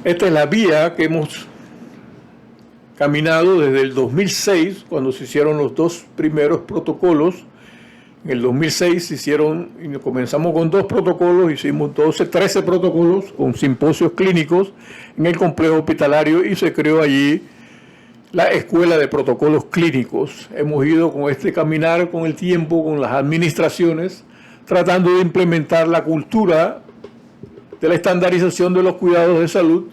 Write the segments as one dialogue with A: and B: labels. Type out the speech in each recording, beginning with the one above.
A: Esta es la vía que hemos caminado desde el 2006, cuando se hicieron los dos primeros protocolos. En el 2006 comenzamos con 2 protocolos, hicimos 13 protocolos con simposios clínicos en el complejo hospitalario y se creó allí la Escuela de Protocolos Clínicos. Hemos ido con este caminar con el tiempo, con las administraciones, tratando de implementar la cultura de la estandarización de los cuidados de salud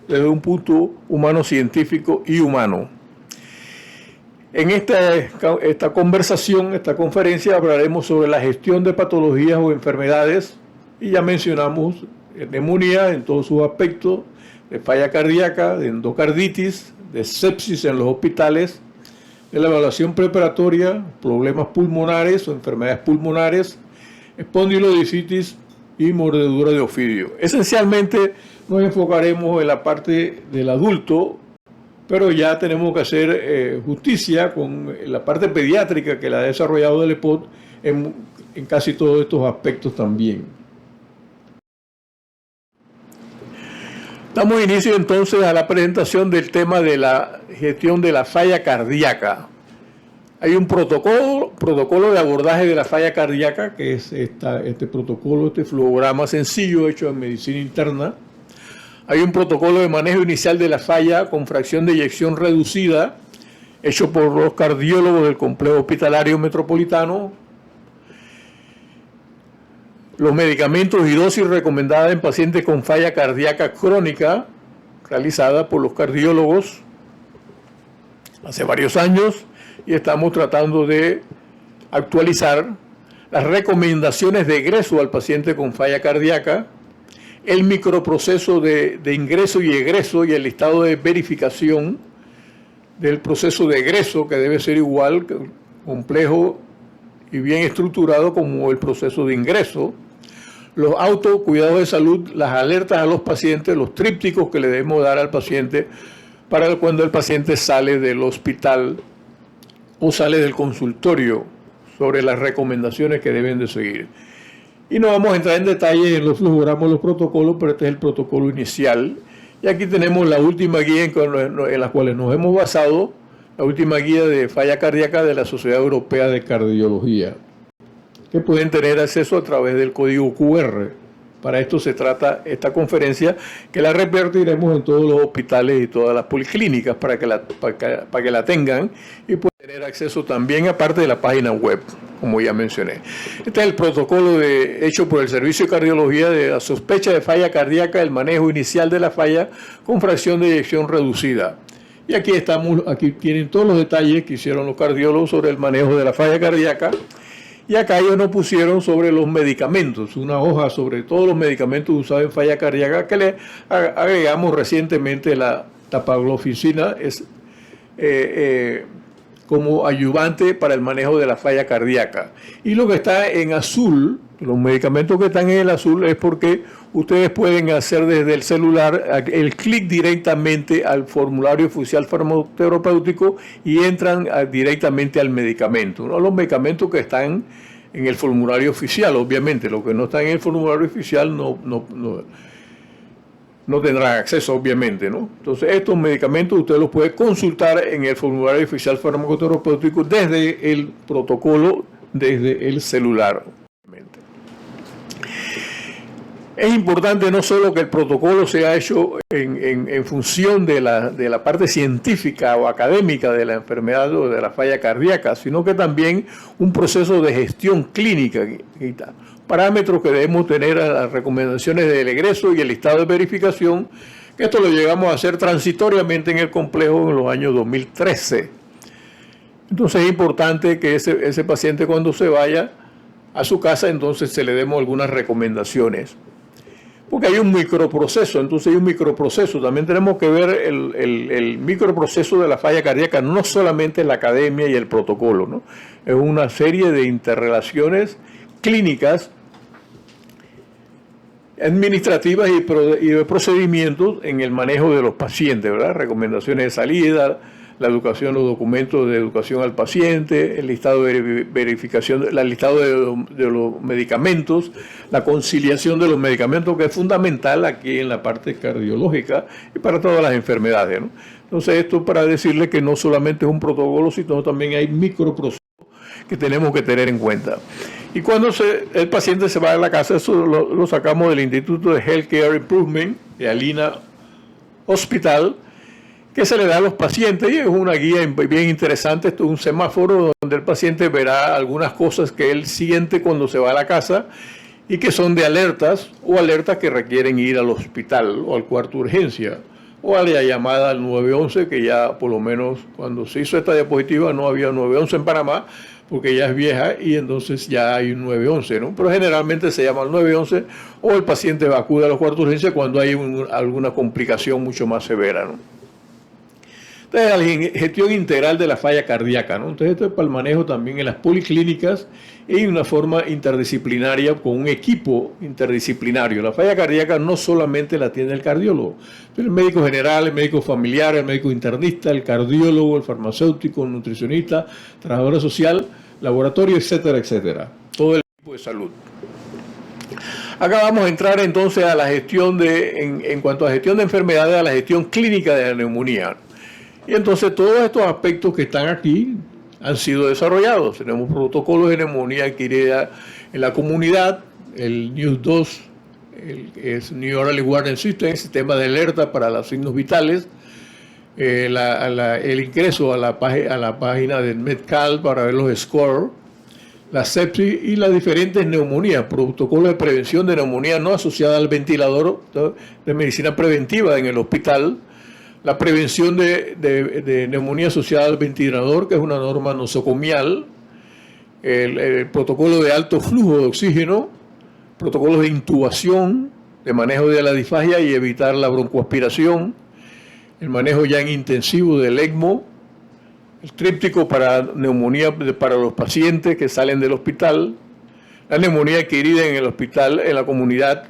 A: desde un punto humano, científico y humano. En esta conversación, esta conferencia, hablaremos sobre la gestión de patologías o enfermedades y ya mencionamos neumonía en todos sus aspectos, de falla cardíaca, de endocarditis, de sepsis en los hospitales, de la evaluación preparatoria, problemas pulmonares o enfermedades pulmonares, espondilodicitis y mordedura de ofidio. Esencialmente nos enfocaremos en la parte del adulto, pero ya tenemos que hacer justicia con la parte pediátrica que la ha desarrollado el EPOT en casi todos estos aspectos también. Damos inicio entonces a la presentación del tema de la gestión de la falla cardíaca. Hay un protocolo de abordaje de la falla cardíaca, que es este protocolo, este flujograma sencillo hecho en medicina interna. Hay un protocolo de manejo inicial de la falla con fracción de eyección reducida, hecho por los cardiólogos del complejo hospitalario metropolitano. Los medicamentos y dosis recomendadas en pacientes con falla cardíaca crónica, realizada por los cardiólogos hace varios años, y estamos tratando de actualizar las recomendaciones de egreso al paciente con falla cardíaca, el microproceso de ingreso y egreso y el listado de verificación del proceso de egreso, que debe ser igual, complejo y bien estructurado como el proceso de ingreso, los autocuidados de salud, las alertas a los pacientes, los trípticos que le debemos dar al paciente para cuando el paciente sale del hospital o sale del consultorio, sobre las recomendaciones que deben de seguir. Y no vamos a entrar en detalle en los flujogramas, los protocolos, pero este es el protocolo inicial. Y aquí tenemos la última guía en la cual nos hemos basado, la última guía de falla cardíaca de la Sociedad Europea de Cardiología, que pueden tener acceso a través del código QR. Para esto se trata esta conferencia, que la repartiremos en todos los hospitales y todas las policlínicas para que la tengan y puedan tener acceso también, aparte de la página web, como ya mencioné. Este es el protocolo hecho por el Servicio de Cardiología de la sospecha de falla cardíaca, el manejo inicial de la falla con fracción de eyección reducida. Y aquí tienen todos los detalles que hicieron los cardiólogos sobre el manejo de la falla cardíaca. Y acá ellos nos pusieron sobre los medicamentos, una hoja sobre todos los medicamentos usados en falla cardíaca, que le agregamos recientemente la dapagliflozina como ayudante para el manejo de la falla cardíaca. Y lo que está en azul, los medicamentos que están en el azul, es porque ustedes pueden hacer desde el celular el clic directamente al formulario oficial farmacoterapéutico y entran directamente al medicamento, ¿no? Los medicamentos que están en el formulario oficial, obviamente, los que no están en el formulario oficial no tendrán acceso, obviamente, ¿no? Entonces, estos medicamentos usted los puede consultar en el formulario oficial farmacoterapéutico desde el protocolo, desde el celular. Es importante no solo que el protocolo sea hecho en función de la parte científica o académica de la enfermedad o de la falla cardíaca, sino que también un proceso de gestión clínica, parámetros que debemos tener a las recomendaciones del egreso y el listado de verificación, que esto lo llegamos a hacer transitoriamente en el complejo en los años 2013. Entonces es importante que ese paciente, cuando se vaya a su casa, entonces se le demos algunas recomendaciones. Porque hay un microproceso, entonces hay un microproceso. También tenemos que ver el microproceso de la falla cardíaca, no solamente la academia y el protocolo, ¿no? Es una serie de interrelaciones clínicas, administrativas y de procedimientos en el manejo de los pacientes, ¿verdad? Recomendaciones de salida, la educación, los documentos de educación al paciente, el listado de verificación, el listado de los medicamentos, la conciliación de los medicamentos, que es fundamental aquí en la parte cardiológica y para todas las enfermedades, ¿no? Entonces, esto para decirle que no solamente es un protocolo, sino también hay microprocesos que tenemos que tener en cuenta. Y cuando el paciente se va a la casa, eso lo sacamos del Instituto de Healthcare Improvement de Alina Hospital, que se le da a los pacientes, y es una guía bien interesante. Esto es un semáforo donde el paciente verá algunas cosas que él siente cuando se va a la casa y que son de alertas o alertas que requieren ir al hospital o al cuarto de urgencia o a la llamada al 911, que ya por lo menos cuando se hizo esta diapositiva no había 911 en Panamá, porque ya es vieja y entonces ya hay un 911, ¿no? Pero generalmente se llama el 911 o el paciente acude a los cuartos de urgencia cuando hay alguna complicación mucho más severa, ¿no? Entonces, la gestión integral de la falla cardíaca, ¿no? Entonces, esto es para el manejo también en las policlínicas y una forma interdisciplinaria con un equipo interdisciplinario. La falla cardíaca no solamente la tiene el cardiólogo, pero el médico general, el médico familiar, el médico internista, el cardiólogo, el farmacéutico, el nutricionista, trabajadora social, laboratorio, etcétera, etcétera. Todo el equipo de salud. Acá vamos a entrar entonces a la gestión en cuanto a gestión de enfermedades, a la gestión clínica de la neumonía. Y entonces todos estos aspectos que están aquí han sido desarrollados. Tenemos protocolos de neumonía adquirida en la comunidad, el NIUS-2, es New Orleans Warning System, sistema de alerta para los signos vitales, el ingreso a la página del Medcal para ver los scores, la sepsis y las diferentes neumonías, protocolo de prevención de neumonía no asociada al ventilador, de medicina preventiva en el hospital, la prevención de neumonía asociada al ventilador, que es una norma nosocomial, el protocolo de alto flujo de oxígeno, protocolos de intubación, de manejo de la disfagia y evitar la broncoaspiración, el manejo ya en intensivo del ECMO, el tríptico para neumonía para los pacientes que salen del hospital, la neumonía adquirida en el hospital, en la comunidad,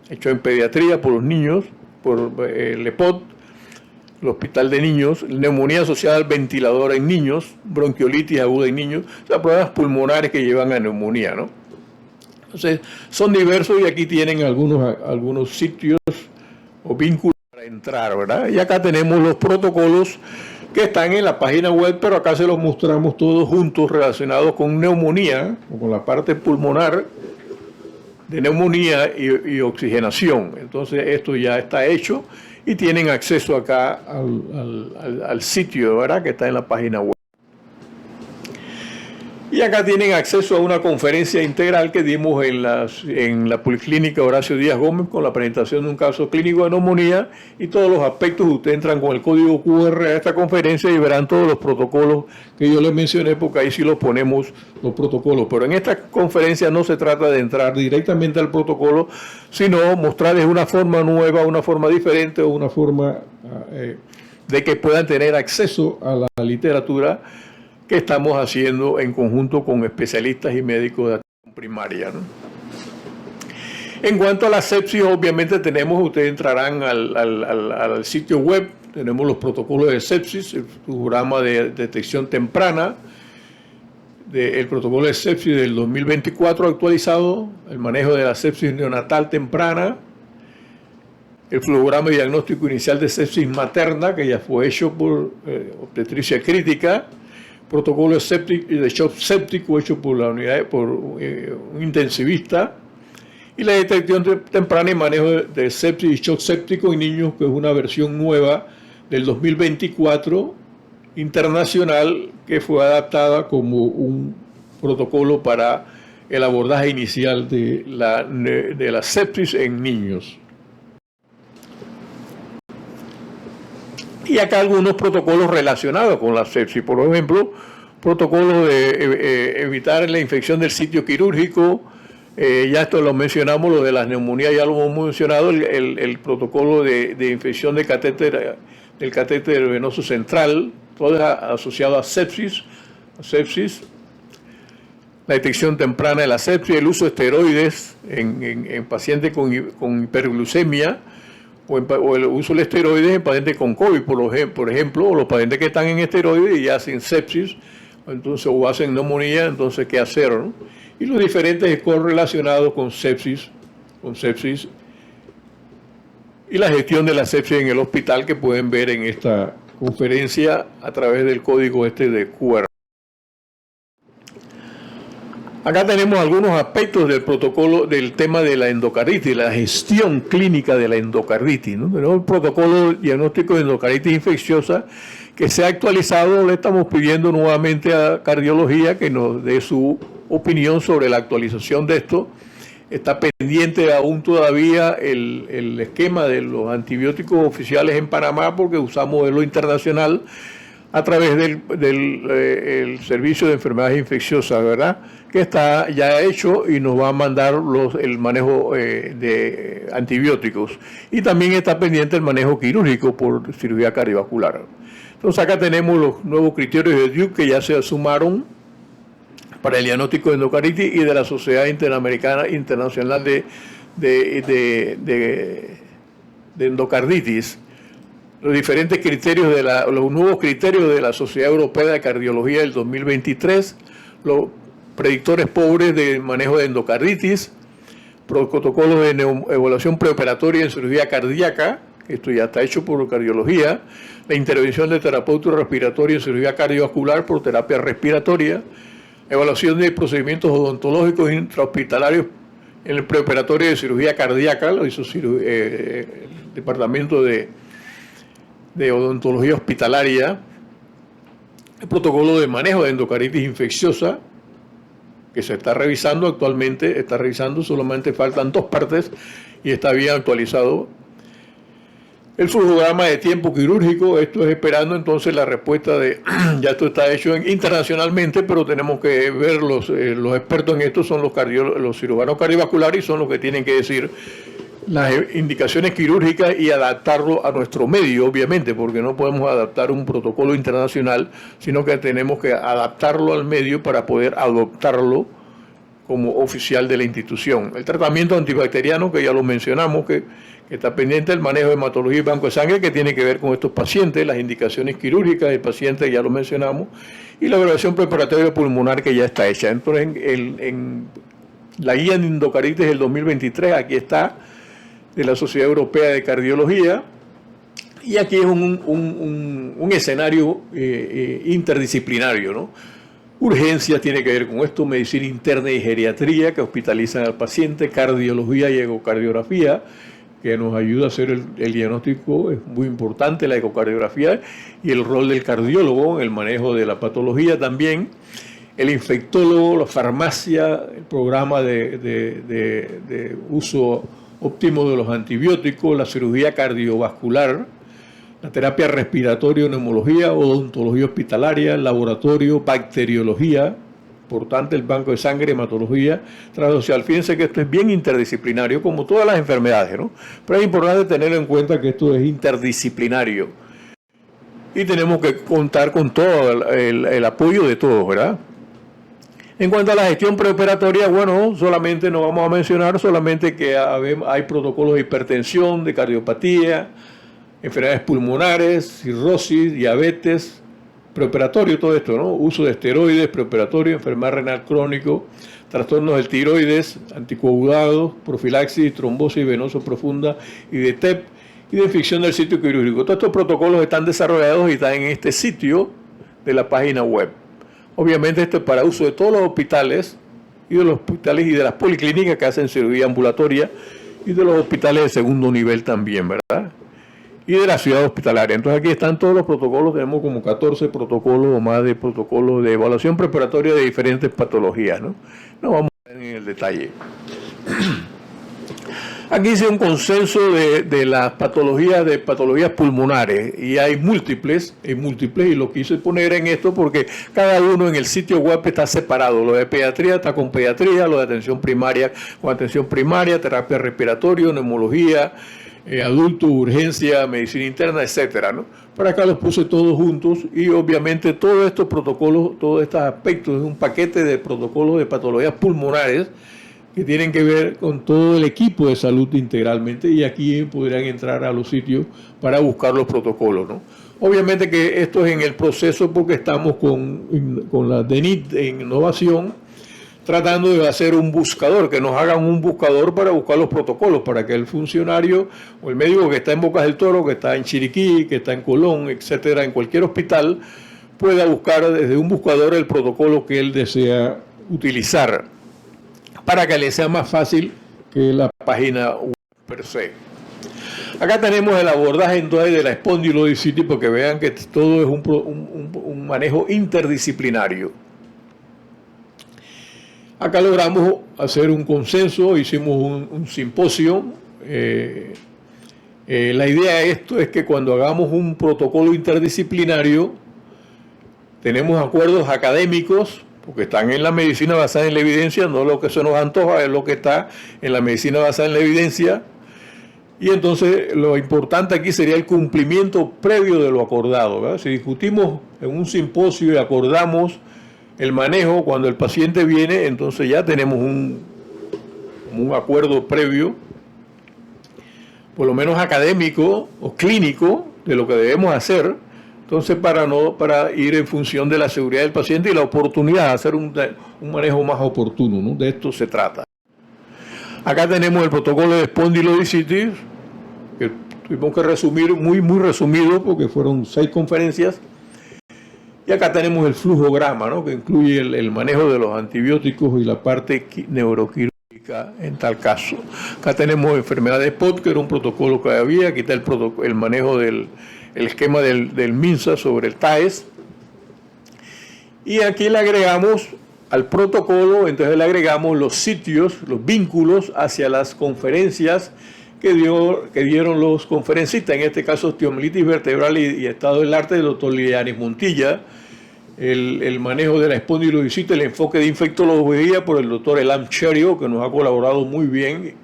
A: hecho en pediatría por los niños, por el EPOD, el hospital de niños, neumonía asociada al ventilador en niños, bronquiolitis aguda en niños, o sea, problemas pulmonares que llevan a neumonía, ¿no? Entonces, son diversos y aquí tienen algunos sitios o vínculos para entrar, ¿verdad? Y acá tenemos los protocolos que están en la página web, pero acá se los mostramos todos juntos relacionados con neumonía, o con la parte pulmonar de neumonía y oxigenación. Entonces, esto ya está hecho y tienen acceso acá al sitio, ¿verdad?, que está en la página web. Y acá tienen acceso a una conferencia integral que dimos en la Policlínica Horacio Díaz Gómez con la presentación de un caso clínico de neumonía y todos los aspectos. Ustedes entran con el código QR a esta conferencia y verán todos los protocolos que yo les mencioné, porque ahí sí los ponemos los protocolos. Pero en esta conferencia no se trata de entrar directamente al protocolo, sino mostrarles una forma nueva, una forma diferente o una forma de que puedan tener acceso a la literatura que estamos haciendo en conjunto con especialistas y médicos de atención primaria, ¿no? En cuanto a la sepsis, obviamente ustedes entrarán al sitio web, tenemos los protocolos de sepsis, el programa de detección temprana, el protocolo de sepsis del 2024 actualizado, el manejo de la sepsis neonatal temprana, el programa de diagnóstico inicial de sepsis materna, que ya fue hecho por obstetricia crítica, protocolo de shock séptico hecho por la unidad, por un intensivista, y la detección temprana y manejo de sepsis y shock séptico en niños, que es una versión nueva del 2024 internacional, que fue adaptada como un protocolo para el abordaje inicial de la sepsis en niños. Y acá algunos protocolos relacionados con la sepsis, por ejemplo, protocolo de evitar la infección del sitio quirúrgico, ya esto lo mencionamos, lo de las neumonías ya lo hemos mencionado, el protocolo de infección del catéter venoso central, todo es asociado a sepsis, la detección temprana de la sepsis, el uso de esteroides en pacientes con hiperglucemia, o el uso de esteroides en pacientes con COVID, por ejemplo, o los pacientes que están en esteroides y hacen sepsis, entonces, o hacen neumonía, entonces, ¿qué hacer, no? Y los diferentes correlacionados con sepsis y la gestión de la sepsis en el hospital que pueden ver en esta conferencia a través del código de QR. Acá tenemos algunos aspectos del protocolo del tema de la endocarditis, la gestión clínica de la endocarditis, ¿no? Tenemos el protocolo diagnóstico de endocarditis infecciosa que se ha actualizado. Le estamos pidiendo nuevamente a cardiología que nos dé su opinión sobre la actualización de esto. Está pendiente aún todavía el esquema de los antibióticos oficiales en Panamá porque usamos modelo internacional a través del Servicio de Enfermedades Infecciosas, ¿verdad? Que está ya hecho y nos va a mandar el manejo de antibióticos. Y también está pendiente el manejo quirúrgico por cirugía cardiovascular. Entonces acá tenemos los nuevos criterios de Duke que ya se sumaron para el diagnóstico de endocarditis y de la Sociedad Interamericana Internacional de Endocarditis. Los diferentes criterios los nuevos criterios de la Sociedad Europea de Cardiología del 2023, los predictores pobres de manejo de endocarditis, protocolos de evaluación preoperatoria en cirugía cardíaca, esto ya está hecho por cardiología, la intervención de terapeuta respiratoria en cirugía cardiovascular por terapia respiratoria, evaluación de procedimientos odontológicos intrahospitalarios en el preoperatorio de cirugía cardíaca, lo hizo el Departamento de Odontología Hospitalaria, el protocolo de manejo de endocarditis infecciosa, que se está revisando actualmente, solamente faltan 2 partes y está bien actualizado. El flujograma de tiempo quirúrgico, esto es esperando entonces la respuesta ya esto está hecho internacionalmente, pero tenemos que ver, los expertos en esto son los cirujanos cardiovasculares y son los que tienen que decir las indicaciones quirúrgicas y adaptarlo a nuestro medio, obviamente, porque no podemos adaptar un protocolo internacional, sino que tenemos que adaptarlo al medio para poder adoptarlo como oficial de la institución. El tratamiento antibacteriano, que ya lo mencionamos, que está pendiente, el manejo de hematología y banco de sangre, que tiene que ver con estos pacientes, las indicaciones quirúrgicas del paciente, ya lo mencionamos, y la evaluación preparatoria pulmonar, que ya está hecha. Entonces, en la guía de endocarditis del 2023, aquí está, de la Sociedad Europea de Cardiología, y aquí es un escenario interdisciplinario, ¿no? Urgencias tiene que ver con esto, medicina interna y geriatría, que hospitalizan al paciente, cardiología y ecocardiografía, que nos ayuda a hacer el diagnóstico. Es muy importante la ecocardiografía y el rol del cardiólogo en el manejo de la patología también, el infectólogo, la farmacia, el programa de uso óptimo de los antibióticos, la cirugía cardiovascular, la terapia respiratoria, neumología, odontología hospitalaria, laboratorio, bacteriología, importante el banco de sangre, hematología transsocial. Fíjense que esto es bien interdisciplinario, como todas las enfermedades, ¿no? Pero es importante tener en cuenta que esto es interdisciplinario y tenemos que contar con todo el apoyo de todos, ¿verdad? En cuanto a la gestión preoperatoria, bueno, solamente nos vamos a mencionar solamente que hay protocolos de hipertensión, de cardiopatía, enfermedades pulmonares, cirrosis, diabetes, preoperatorio, todo esto, ¿no? Uso de esteroides, preoperatorio, enfermedad renal crónico, trastornos del tiroides, anticoagulados, profilaxis, trombosis venosa profunda y de TEP, y de infección del sitio quirúrgico. Todos estos protocolos están desarrollados y están en este sitio de la página web. Obviamente esto es para uso de todos los hospitales y de las policlínicas que hacen cirugía ambulatoria y de los hospitales de segundo nivel también, ¿verdad? Y de la ciudad hospitalaria. Entonces aquí están todos los protocolos, tenemos como 14 protocolos o más de protocolos de evaluación preparatoria de diferentes patologías, ¿no? No vamos a ver en el detalle. Aquí hice un consenso de las patologías pulmonares, y hay múltiples, y lo quise poner en esto porque cada uno en el sitio web está separado. Lo de pediatría está con pediatría, lo de atención primaria con atención primaria, terapia respiratoria, neumología, adulto, urgencia, medicina interna, etcétera, ¿no? Para acá los puse todos juntos y obviamente todos estos protocolos, todos estos aspectos, es un paquete de protocolos de patologías pulmonares que tienen que ver con todo el equipo de salud integralmente, y aquí podrían entrar a los sitios para buscar los protocolos, ¿no? Obviamente que esto es en el proceso porque estamos con la DENIT en innovación, tratando de hacer un buscador, que nos hagan un buscador para buscar los protocolos, para que el funcionario o el médico que está en Bocas del Toro, que está en Chiriquí, que está en Colón, etcétera, en cualquier hospital, pueda buscar desde un buscador el protocolo que él desea utilizar, para que le sea más fácil que la página web per se. Acá tenemos el abordaje entonces de la espondilodicitis, porque vean que todo es un manejo interdisciplinario. Acá logramos hacer un consenso, hicimos un simposio. La idea de esto es que cuando hagamos un protocolo interdisciplinario, tenemos acuerdos académicos, porque están en la medicina basada en la evidencia, no lo que se nos antoja, es lo que está en la medicina basada en la evidencia. Y entonces lo importante aquí sería el cumplimiento previo de lo acordado, ¿verdad? Si discutimos en un simposio y acordamos el manejo, cuando el paciente viene, entonces ya tenemos un acuerdo previo, por lo menos académico o clínico, de lo que debemos hacer. Entonces, para ir en función de la seguridad del paciente y la oportunidad de hacer un manejo más oportuno, ¿no? De esto se trata. Acá tenemos el protocolo de espondilodicitis, que tuvimos que resumir, muy resumido, porque fueron 6 conferencias. Y acá tenemos el flujograma, ¿no? Que incluye el manejo de los antibióticos y la parte neuroquirúrgica en tal caso. Acá tenemos enfermedad de POT, que era un protocolo que había. Aquí está el manejo del esquema del MINSA sobre el TAES. Y aquí le agregamos al protocolo, entonces le agregamos los sitios, los vínculos hacia las conferencias que dieron los conferencistas, en este caso osteomielitis vertebral y estado del arte del doctor Lianis Montilla, el manejo de la espondilodicitis, el enfoque de infectología por el doctor Elam Cherio, que nos ha colaborado muy bien,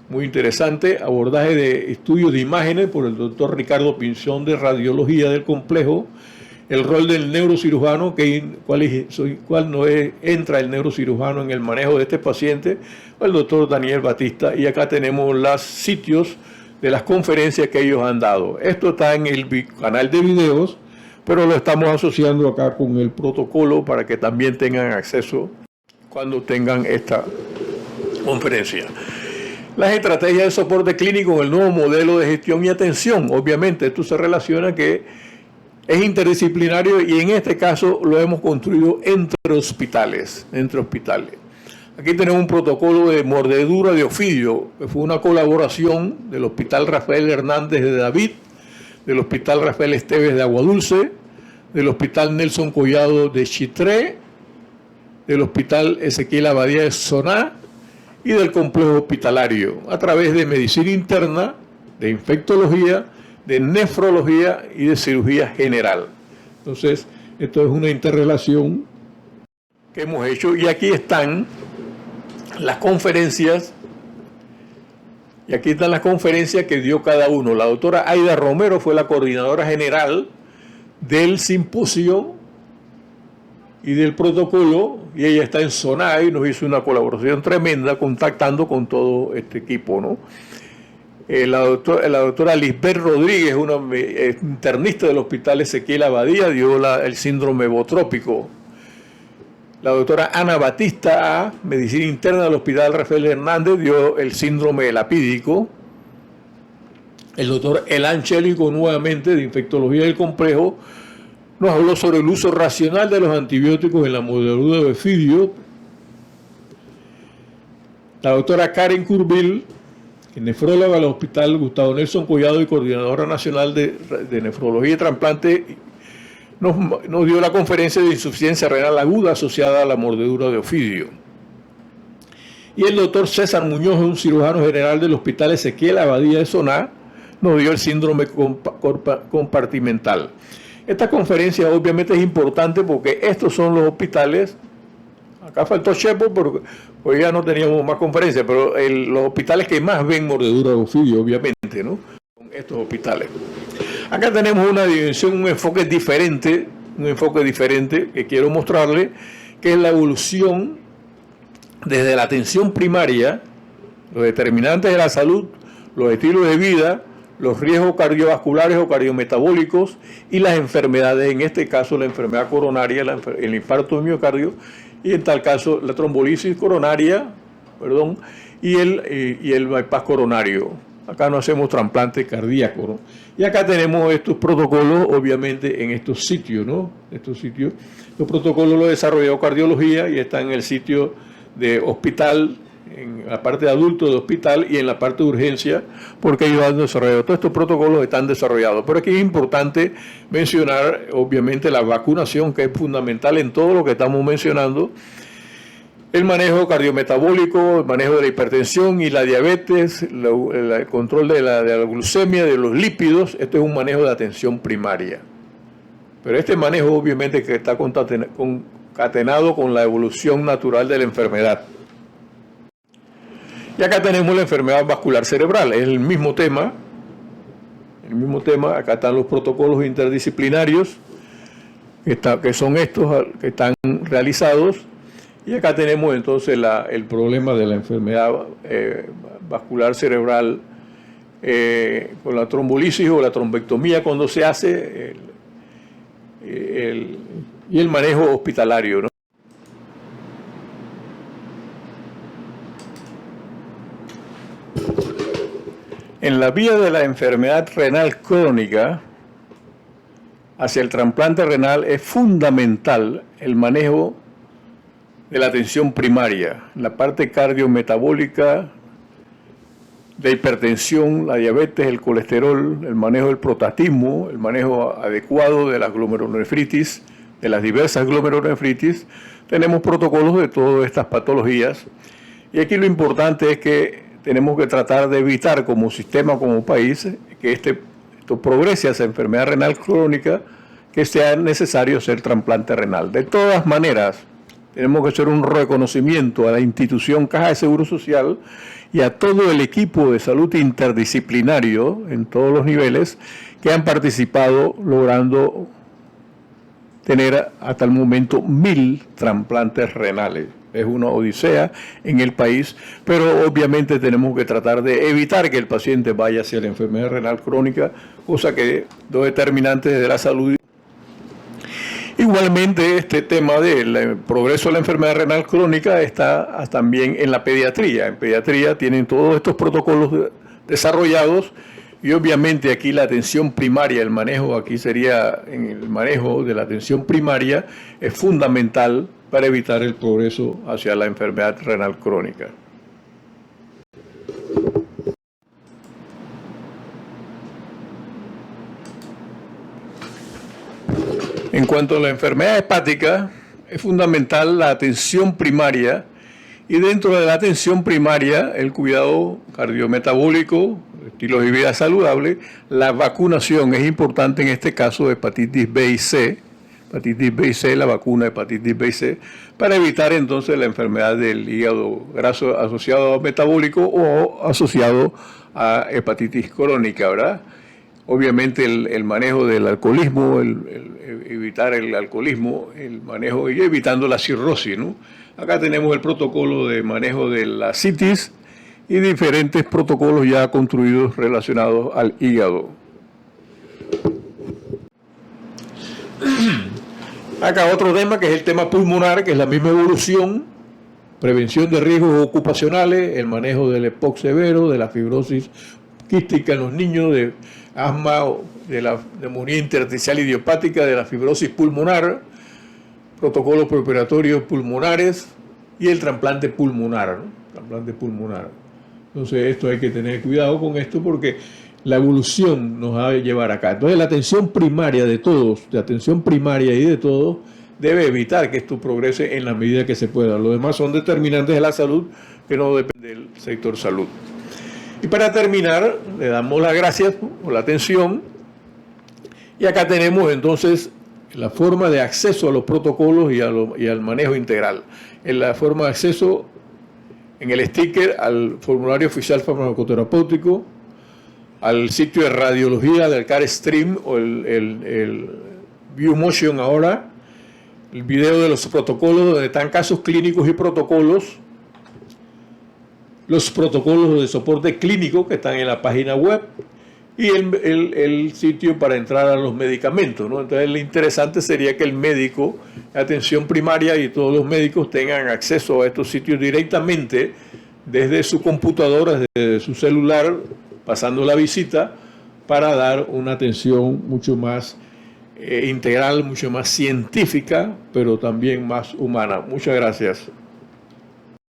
A: muy interesante, abordaje de estudios de imágenes por el doctor Ricardo Pinzón de radiología del complejo, el rol del neurocirujano, cuál no entra el neurocirujano en el manejo de este paciente, el doctor Daniel Batista, y acá tenemos los sitios de las conferencias que ellos han dado. Esto está en el canal de videos, pero lo estamos asociando acá con el protocolo para que también tengan acceso cuando tengan esta conferencia. Las estrategias de soporte clínico, el nuevo modelo de gestión y atención. Obviamente esto se relaciona que es interdisciplinario y en este caso lo hemos construido entre hospitales. Aquí tenemos un protocolo de mordedura de ofidio, que fue una colaboración del Hospital Rafael Hernández de David, del Hospital Rafael Esteves de Aguadulce, del Hospital Nelson Collado de Chitré, del Hospital Ezequiel Abadía de Soná y del complejo hospitalario, a través de medicina interna, de infectología, de nefrología y de cirugía general. Entonces, esto es una interrelación que hemos hecho, y aquí están las conferencias, que dio cada uno. La doctora Aida Romero fue la coordinadora general del simposio y del protocolo, y ella está en Soná y nos hizo una colaboración tremenda contactando con todo este equipo, ¿no? La doctora Lisbeth Rodríguez, una internista del Hospital Ezequiel Abadía, dio el síndrome botrópico. La doctora Ana Batista, medicina interna del Hospital Rafael Hernández, dio el síndrome lapídico. El doctor Elan Chelico, nuevamente de infectología del complejo, nos habló sobre el uso racional de los antibióticos en la mordedura de ofidio. La doctora Karen Curville, nefróloga del Hospital Gustavo Nelson Collado y coordinadora nacional de nefrología y trasplante, nos dio la conferencia de insuficiencia renal aguda asociada a la mordedura de ofidio. Y el doctor César Muñoz, un cirujano general del Hospital Ezequiel Abadía de Soná, nos dio el síndrome compartimental. Esta conferencia obviamente es importante porque estos son los hospitales. Acá faltó Chepo porque hoy ya no teníamos más conferencias, pero los hospitales que más ven mordedura de ofidio, obviamente, ¿no? Son estos hospitales. Acá tenemos una dimensión, un enfoque diferente que quiero mostrarle, que es la evolución desde la atención primaria, los determinantes de la salud, los estilos de vida, los riesgos cardiovasculares o cardiometabólicos y las enfermedades, en este caso la enfermedad coronaria, el infarto de miocardio, y en tal caso la trombolisis coronaria, y el bypass coronario. Acá no hacemos trasplante cardíaco, ¿no? Y acá tenemos estos protocolos, obviamente, en estos sitios, ¿no? Estos sitios. Los protocolos los ha desarrollado cardiología y están en el sitio de hospital, en la parte de adultos de hospital y en la parte de urgencia, porque ellos han desarrollado. Todos estos protocolos están desarrollados. Pero aquí es importante mencionar, obviamente, la vacunación, que es fundamental en todo lo que estamos mencionando. El manejo cardiometabólico, el manejo de la hipertensión y la diabetes, el control de la glucemia, de los lípidos. Esto es un manejo de atención primaria. Pero este manejo, obviamente, que está concatenado con la evolución natural de la enfermedad. Y acá tenemos la enfermedad vascular cerebral, es el mismo tema. Acá están los protocolos interdisciplinarios, que son estos que están realizados. Y acá tenemos entonces el problema de la enfermedad vascular cerebral con la trombolisis o la trombectomía cuando se hace y el manejo hospitalario, ¿no? En la vía de la enfermedad renal crónica hacia el trasplante renal es fundamental el manejo de la atención primaria, la parte cardiometabólica, de hipertensión, la diabetes, el colesterol, el manejo del prostatismo, el manejo adecuado de la glomerulonefritis, de las diversas glomerulonefritis. Tenemos protocolos de todas estas patologías y aquí lo importante es que tenemos que tratar de evitar como sistema, como país, que esto progrese hacia enfermedad renal crónica, que sea necesario hacer trasplante renal. De todas maneras, tenemos que hacer un reconocimiento a la institución Caja de Seguro Social y a todo el equipo de salud interdisciplinario en todos los niveles que han participado logrando tener hasta el momento 1000 trasplantes renales. Es una odisea en el país, pero obviamente tenemos que tratar de evitar que el paciente vaya hacia la enfermedad renal crónica, cosa que los determinantes de la salud. Igualmente, este tema del progreso de la enfermedad renal crónica está también en la pediatría. En pediatría tienen todos estos protocolos desarrollados y obviamente aquí la atención primaria, el manejo aquí sería, en el manejo de la atención primaria es fundamental para evitar el progreso hacia la enfermedad renal crónica. En cuanto a la enfermedad hepática, es fundamental la atención primaria y dentro de la atención primaria el cuidado cardiometabólico, estilos de vida saludable, la vacunación es importante en este caso de hepatitis B y C, la vacuna de hepatitis B y C, para evitar entonces la enfermedad del hígado graso asociado a metabólico o asociado a hepatitis crónica, ¿verdad? Obviamente el manejo del alcoholismo, evitar el alcoholismo, el manejo y evitando la cirrosis, ¿no? Acá tenemos el protocolo de manejo de la citis y diferentes protocolos ya construidos relacionados al hígado. Acá otro tema que es el tema pulmonar, que es la misma evolución, prevención de riesgos ocupacionales, el manejo del EPOC severo, de la fibrosis quística en los niños, de asma, de la neumonía intersticial idiopática, de la fibrosis pulmonar, protocolos preoperatorios pulmonares y el trasplante pulmonar, ¿no? Trasplante pulmonar. Entonces esto hay que tener cuidado con esto porque la evolución nos va a llevar acá. Entonces la atención primaria de todos, debe evitar que esto progrese en la medida que se pueda. Los demás son determinantes de la salud que no dependen del sector salud. Y para terminar, le damos las gracias por la atención. Y acá tenemos entonces la forma de acceso a los protocolos y al manejo integral. En la forma de acceso, en el sticker, al formulario oficial farmacoterapéutico, al sitio de radiología del CARStream o el ViewMotion ahora, el video de los protocolos donde están casos clínicos y protocolos los protocolos de soporte clínico que están en la página web y el sitio para entrar a los medicamentos, ¿no? Entonces, lo interesante sería que el médico, atención primaria y todos los médicos tengan acceso a estos sitios directamente desde su computadora, desde su celular, pasando la visita, para dar una atención mucho más integral, mucho más científica, pero también más humana. Muchas gracias.